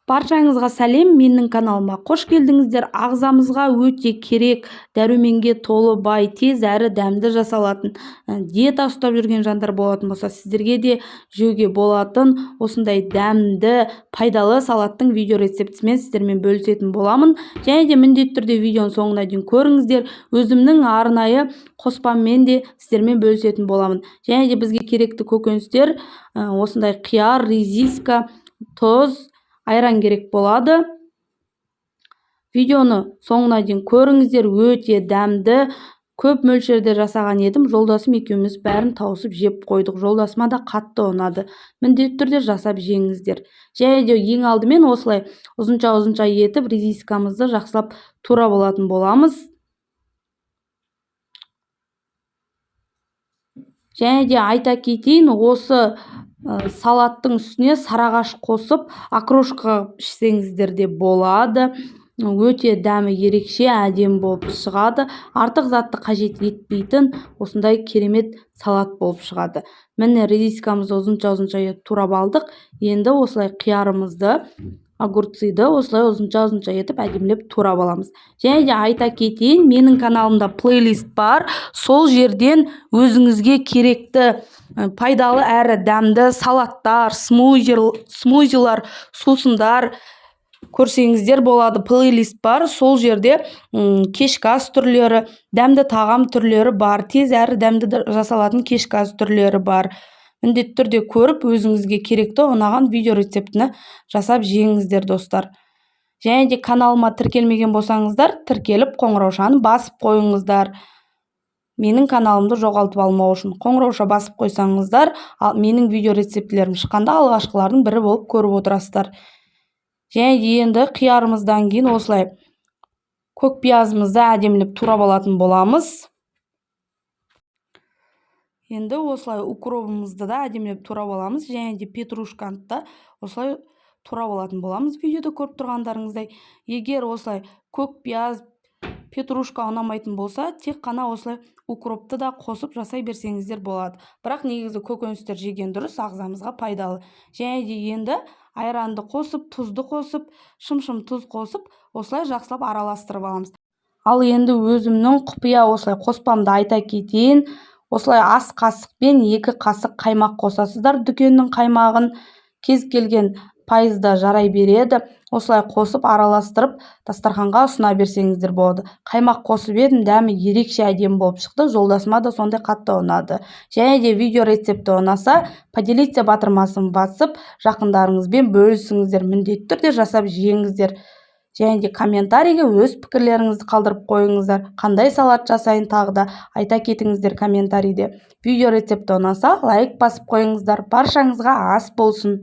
Баршаңызға сәлем, менің каналыма қош келдіңіздер. Ағзамызға өте керек, дәруменге толы, бай, тез әрі дәмді жасалатын диета ұстап жүрген жандар болатын болса, сіздерге де жеуге болатын осындай дәмді, пайдалы салаттың видео рецептісімен сіздермен бөлісетін боламын. Және де міндетті түрде видеоның соңына дейін көріңіздер. Өзімнің арнайы қоспаммен де сіздермен бөлісетін боламын. Және де бізге керекті көкөністер осындай қияр, редиска, тұз, айран керек болады. Видеоны соңына дейін көріңіздер, өте дәмді, көп мөлшерде жасаған едім. Жолдасым екеуміз бәрін тауысып жеп қойдық. Жолдасыма да қатты ұнады. Міндетті түрде жасап жеңіздер. Және де ең алдымен осылай ұзынша етіп редискамызды жақсылап тура болатын боламыз. Және де айта кетейін, осы салаттың үстіне сарағаш қосып, окрошка ішсеңіздер де болады. Өте дәмі ерекше, әдемі болып шығады. Артық затты қажет етпейтін осындай керемет салат болып шығады. Міне редискамызды ұзынша етіп турап алдық. Енді осылай қиярымызды, огурцыйды осылай ұзынша етіп әдемілеп турап аламыз. Және де айта кетейін, менің каналымда плейлист бар. Сол жерден өзіңізге керекті пайдалы әрі дәмді салаттар, смузилар, сусындар көрсеңіздер болады. Плейлист бар. Сол жерде кешкі ас түрлері, дәмді тағам түрлері бар. Тез әрі дәмді жасалатын кешкі ас түрлері бар. Міндетті түрде көріп, өзіңізге керекті ұнаған видео рецептіні жасап жеңіздер, достар. Және де каналыма тіркелмеген болсаңыздар, тіркеліп қоңыраушаны басып қойыңыздар. Менің каналымды жоғалтып алмау үшін қоңырауша басып қойсаңыздар, менің видео рецептілерім шыққанда алғашқылардың бірі болып көріп отырасыздар. Және де енді қиярымыздан кейін осылай көк пиязымызды әдемілеп турап алатын боламыз. Енді осылай укропымызды да әдемілеп турап аламыз. Және де петрушканы да осылай турап алатын боламыз. Видеода көріп тұрғандарыңыздай, егер осылай көк пияз, петрушка ұнамайтын болса, тек қана осылай укропты да қосып жасай берсеңіздер болады. Бірақ негізі көкөністер жеген дұрыс, ағзамызға пайдалы. Және де енді айранды қосып, тұзды қосып, шым тұз қосып, осылай жақсылап араластырып аламыз. Ал енді өзімнің құпия осылай қоспамды айта кетейін. Осылай ас қасықпен 2 қасық қаймақ қосасыздар. Дүкеннің қаймағын кез келген пайызда жарай береді. Осылай қосып араластырып дастарханға ұсына берсеңіздер болады. Қаймақ қосып едім, дәмі ерекше әдемі болып шықты. Жолдасыма да сондай қатты ұнады. Және де видео рецепті ұнаса, поделиться батырмасын басып, жақындарыңызбен бөлісіңіздер. Міндетті түрде жасап жеңіздер. Және де комментарийге өз пікірлеріңізді қалдырып қойыңыздар. Қандай салат жасайын тағы да айта кетіңіздер комментарийде. Видео рецепті ұнаса, лайк басып қойыңыздар. Баршаңызға ас болсын.